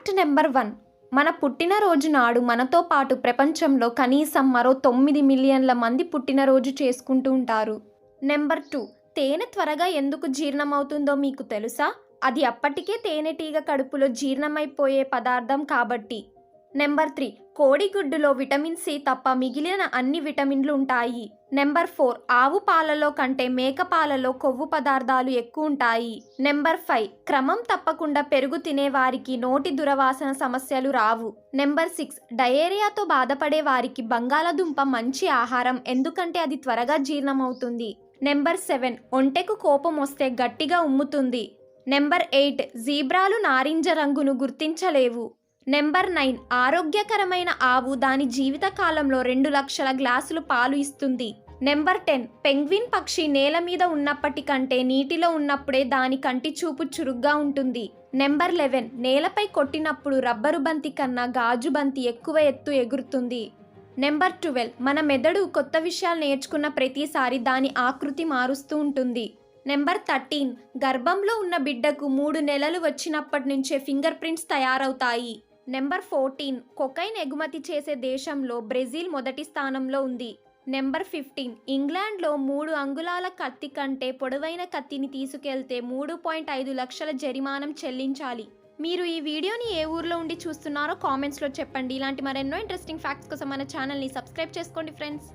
Fact number 1. మన పుట్టినరోజు నాడు మనతో పాటు ప్రపంచంలో కనీసం మరో 9 మిలియన్ల మంది పుట్టినరోజు చేసుకుంటూ ఉంటారు. నెంబర్ 2. తేనె త్వరగా ఎందుకు జీర్ణమవుతుందో మీకు తెలుసా? అది అప్పటికే తేనెటీగ కడుపులో జీర్ణమైపోయే పదార్థం కాబట్టి. నెంబర్ 3. కోడిగుడ్డులో విటమిన్ సి తప్ప మిగిలిన అన్ని విటమిన్లు ఉంటాయి. నెంబర్ 4. ఆవు పాలలో కంటే మేక పాలలో కొవ్వు పదార్థాలు ఎక్కువ ఉంటాయి. నెంబర్ 5. క్రమం తప్పకుండా పెరుగు తినేవారికి నోటి దురవాసన సమస్యలు రావు. నెంబర్ 6. డయేరియాతో బాధపడే వారికి బంగాళదుంప మంచి ఆహారం, ఎందుకంటే అది త్వరగా జీర్ణమవుతుంది. నెంబర్ 7. ఒంటెకు కోపం వస్తే గట్టిగా ఉమ్ముతుంది. నెంబర్ 8. జీబ్రాలు నారింజ రంగును గుర్తించలేవు. నెంబర్ 9. ఆరోగ్యకరమైన ఆవు దాని జీవిత కాలంలో 2 లక్షల గ్లాసులు పాలు ఇస్తుంది. నెంబర్ 10. పెంగ్విన్ పక్షి నేల మీద ఉన్నప్పటికంటే నీటిలో ఉన్నప్పుడే దాని కంటి చూపు చురుగ్గా ఉంటుంది. నెంబర్ 11. నేలపై కొట్టినప్పుడు రబ్బరు బంతి కన్నా గాజు బంతి ఎక్కువ ఎత్తు ఎగురుతుంది. నెంబర్ 12. మన మెదడు కొత్త విషయాలు నేర్చుకున్న ప్రతిసారి దాని ఆకృతి మారుస్తూ ఉంటుంది. నెంబర్ 13. గర్భంలో ఉన్న బిడ్డకు 3 నెలలు వచ్చినప్పటి నుంచే ఫింగర్ ప్రింట్స్ తయారవుతాయి. నెంబర్ 14. కొకైన్ ఎగుమతి చేసే దేశంలో బ్రెజిల్ మొదటి స్థానంలో ఉంది. నెంబర్ 15. ఇంగ్లాండ్లో 3 అంగుళాల కత్తి కంటే పొడవైన కత్తిని తీసుకెళ్తే 3.5 లక్షల జరిమానం చెల్లించాలి. మీరు ఈ వీడియోని ఏ ఊర్లో ఉండి చూస్తున్నారో కామెంట్స్లో చెప్పండి. ఇలాంటి మరెన్నో ఇంట్రెస్టింగ్ ఫ్యాక్ట్స్ కోసం మన ఛానల్ని సబ్స్క్రైబ్ చేసుకోండి ఫ్రెండ్స్.